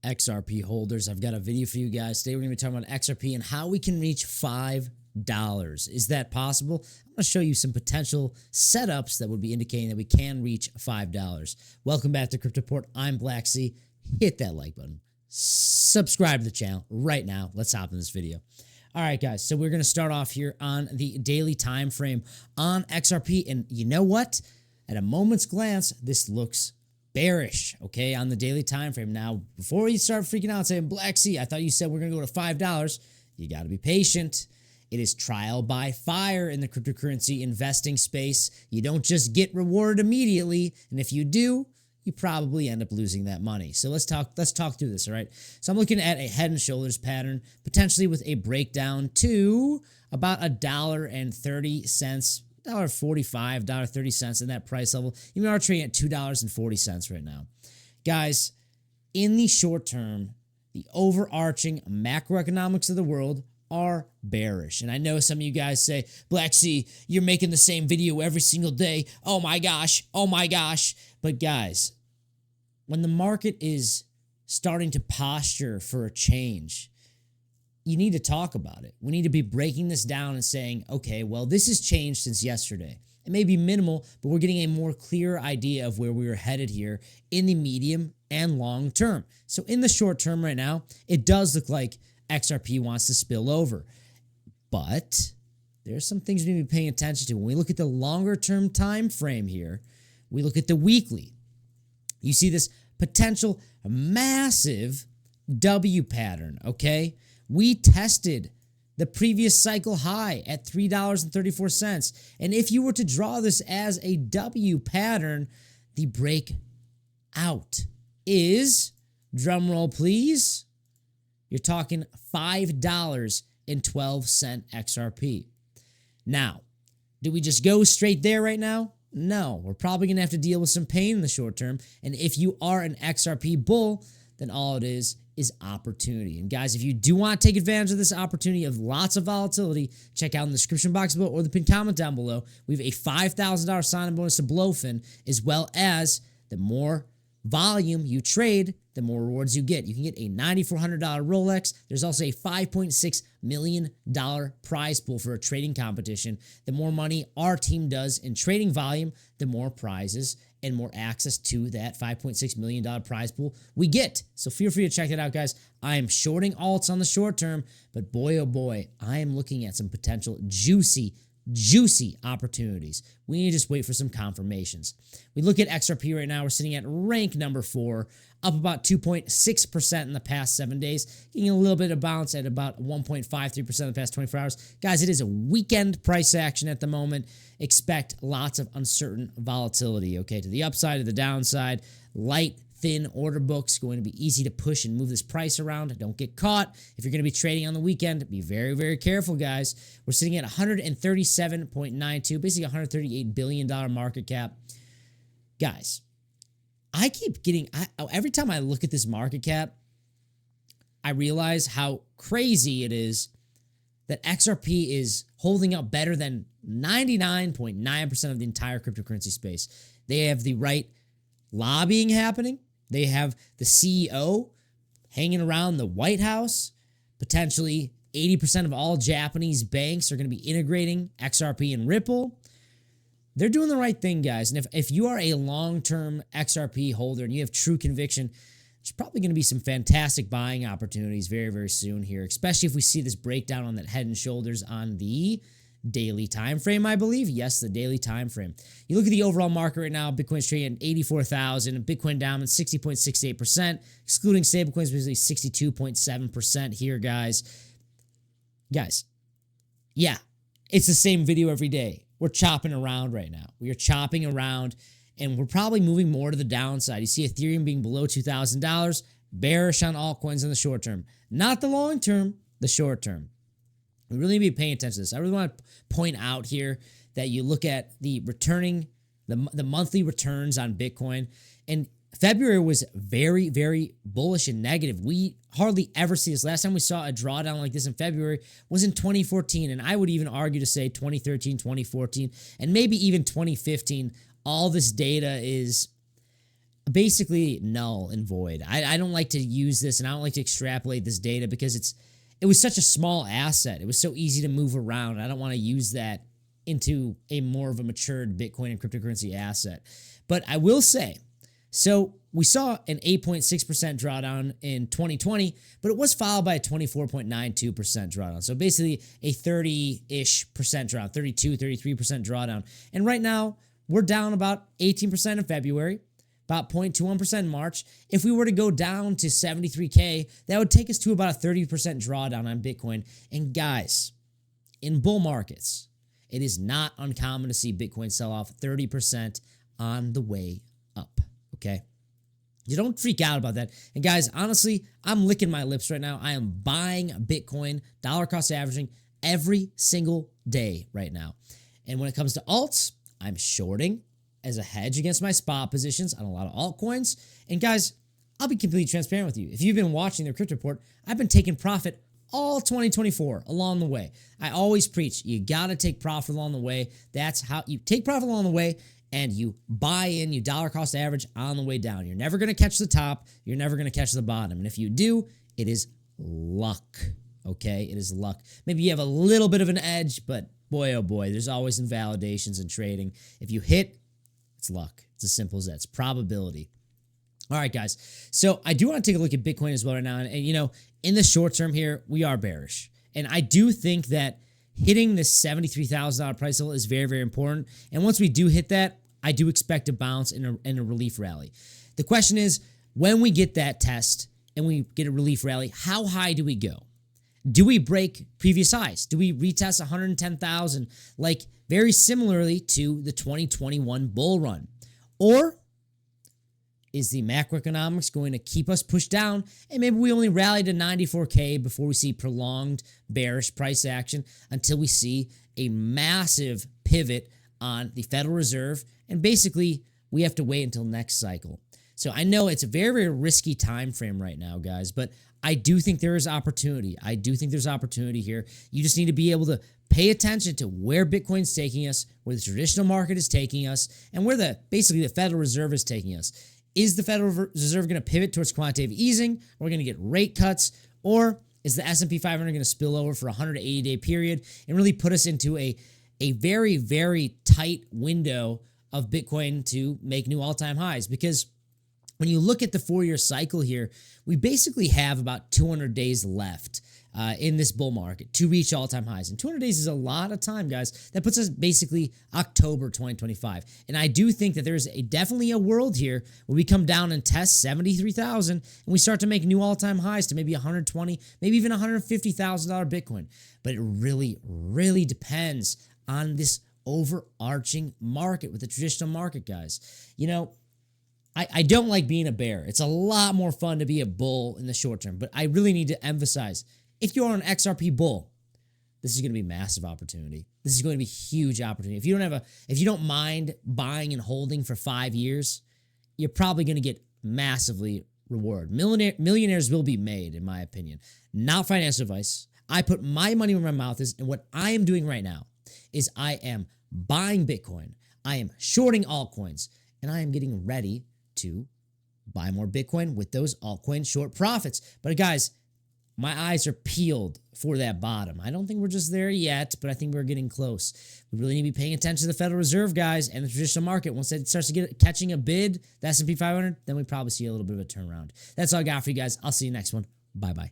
XRP holders? I've got a video for you guys. Today we're going to be talking about XRP and how we can reach $5. Is that possible? I'm going to show you some potential setups that would be indicating that we can reach $5. Welcome back to CryptoPort. I'm maxi. Hit that like button. Subscribe to the channel right now. Let's hop in this video. All right, guys, so we're going to start off here on the daily time frame on XRP. And you know what? At a moment's glance, this looks bearish, okay, on the daily time frame. Now, before you start freaking out saying, maxi, I thought you said we're going to go to $5, you got to be patient. It is trial by fire in the cryptocurrency investing space. You don't just get rewarded immediately, and if you do, you probably end up losing that money. So let's talk through this, all right? So I'm looking at a head and shoulders pattern, potentially with a breakdown to about $1.30, $1.45, $1.30 in that price level. You are trading at $2.40 right now. Guys, in the short term, the overarching macroeconomics of the world are bearish. And I know some of you guys say, maxi, you're making the same video every single day. Oh my gosh. Oh my gosh. But guys, when the market is starting to posture for a change, you need to talk about it. We need to be breaking this down and saying, okay, well, this has changed since yesterday. It may be minimal, but we're getting a more clear idea of where we are headed here in the medium and long term. So in the short term right now, it does look like XRP wants to spill over. But there's some things we need to be paying attention to. When we look at the longer term time frame here, we look at the weekly. You see this potential massive W pattern, okay? We tested the previous cycle high at $3.34. And if you were to draw this as a W pattern, the breakout is, drumroll please, you're talking $5.12 XRP. Now, do we just go straight there right now? No, we're probably going to have to deal with some pain in the short term. And if you are an XRP bull, then all it is opportunity. And guys, if you do want to take advantage of this opportunity of lots of volatility, check out in the description box below or the pinned comment down below. We have a $5,000 sign-in bonus to Blowfin, as well as the more volume you trade, the more rewards you get. You can get a $9,400 Rolex. There's also a $5.6 million prize pool for a trading competition. The more money our team does in trading volume, the more prizes and more access to that $5.6 million prize pool we get. So feel free to check that out, guys. I am shorting alts on the short term, but boy, oh boy, I am looking at some potential juicy opportunities. We need to just wait for some confirmations. We look at XRP right now. We're sitting at rank number 4, up about 2.6% in the past 7 days, getting a little bit of bounce at about 1.53% in the past 24 hours. Guys, it is a weekend price action at the moment. Expect lots of uncertain volatility, okay, to the upside, to the downside. Light, thin order books, going to be easy to push and move this price around. Don't get caught. If you're going to be trading on the weekend, be very, very careful, guys. We're sitting at 137.92, basically $138 billion market cap. Guys, I keep getting, every time I look at this market cap, I realize how crazy it is that XRP is holding up better than 99.9% of the entire cryptocurrency space. They have the right lobbying happening. They have the CEO hanging around the White House. Potentially 80% of all Japanese banks are going to be integrating XRP and Ripple. They're doing the right thing, guys. And if you are a long-term XRP holder and you have true conviction, there's probably going to be some fantastic buying opportunities very, very soon here, especially if we see this breakdown on that head and shoulders on the daily time frame, I believe. Yes, the daily time frame. You look at the overall market right now, Bitcoin's trading at 84,000, Bitcoin down at 60.68%, excluding stablecoins, basically 62.7% here, guys. Guys, yeah, it's the same video every day. We're chopping around right now. We are chopping around, and we're probably moving more to the downside. You see Ethereum being below $2,000, bearish on altcoins in the short term. Not the long term, the short term. We really need to be paying attention to this. I really want to point out here that you look at the monthly returns on Bitcoin, and February was very, very bullish and negative. We hardly ever see this. Last time we saw a drawdown like this in February was in 2014, and I would even argue to say 2013, 2014, and maybe even 2015. All this data is basically null and void. I don't like to use this, and I don't like to extrapolate this data because it was such a small asset. It was so easy to move around. I don't want to use that into a more of a matured Bitcoin and cryptocurrency asset. But I will say, so we saw an 8.6% drawdown in 2020, but it was followed by a 24.92% drawdown. So basically a 30-ish percent drawdown, 32, 33% drawdown. And right now, we're down about 18% in February, about 0.21% in March. If we were to go down to 73K, that would take us to about a 30% drawdown on Bitcoin. And guys, in bull markets, it is not uncommon to see Bitcoin sell off 30% on the way up, okay? You don't freak out about that. And guys, honestly, I'm licking my lips right now. I am buying Bitcoin, dollar cost averaging, every single day right now. And when it comes to alts, I'm shorting as a hedge against my spot positions on a lot of altcoins. And guys, I'll be completely transparent with you. If you've been watching the Crypto Report, I've been taking profit all 2024 along the way. I always preach, you got to take profit along the way. That's how you take profit along the way, and you buy in, you dollar cost average on the way down. You're never going to catch the top. You're never going to catch the bottom. And if you do, it is luck, okay? It is luck. Maybe you have a little bit of an edge, but boy, oh boy, there's always invalidations in trading. If you hit, it's luck. It's as simple as that. It's probability. All right, guys. So I do want to take a look at Bitcoin as well right now. And you know, in the short term here, we are bearish. And I do think that hitting this $73,000 price level is very, very important. And once we do hit that, I do expect a bounce and a relief rally. The question is, when we get that test and we get a relief rally, how high do we go? Do we break previous highs? Do we retest 110,000 like very similarly to the 2021 bull run? Or is the macroeconomics going to keep us pushed down and maybe we only rally to 94K before we see prolonged bearish price action until we see a massive pivot on the Federal Reserve, and basically we have to wait until next cycle. So I know it's a very, very risky time frame right now, guys, but I do think there is opportunity. I do think there's opportunity here. You just need to be able to pay attention to where Bitcoin's taking us, where the traditional market is taking us, and where basically the Federal Reserve is taking us. Is the Federal Reserve going to pivot towards quantitative easing? We're going to get rate cuts, or is the S&P 500 going to spill over for a 180-day period and really put us into a very, very tight window of Bitcoin to make new all-time highs? Because when you look at the 4-year cycle here, we basically have about 200 days left in this bull market to reach all-time highs. And 200 days is a lot of time, guys. That puts us basically October 2025. And I do think that there's definitely a world here where we come down and test 73,000 and we start to make new all-time highs to maybe 120, maybe even $150,000 Bitcoin. But it really, really depends on this overarching market with the traditional market, guys. You know, I don't like being a bear. It's a lot more fun to be a bull in the short term, but I really need to emphasize, if you're an XRP bull, this is going to be massive opportunity. This is going to be huge opportunity. If you don't mind buying and holding for 5 years, you're probably going to get massively rewarded. Millionaires will be made, in my opinion. Not financial advice. I put my money where my mouth is, and what I am doing right now is I am buying Bitcoin, I am shorting altcoins, and I am getting ready to buy more Bitcoin with those altcoin short profits. But guys, my eyes are peeled for that bottom. I don't think we're just there yet, but I think we're getting close. We really need to be paying attention to the Federal Reserve, guys, and the traditional market. Once it starts to catching a bid, the S&P 500, then we probably see a little bit of a turnaround. That's all I got for you guys. I'll see you next one. Bye-bye.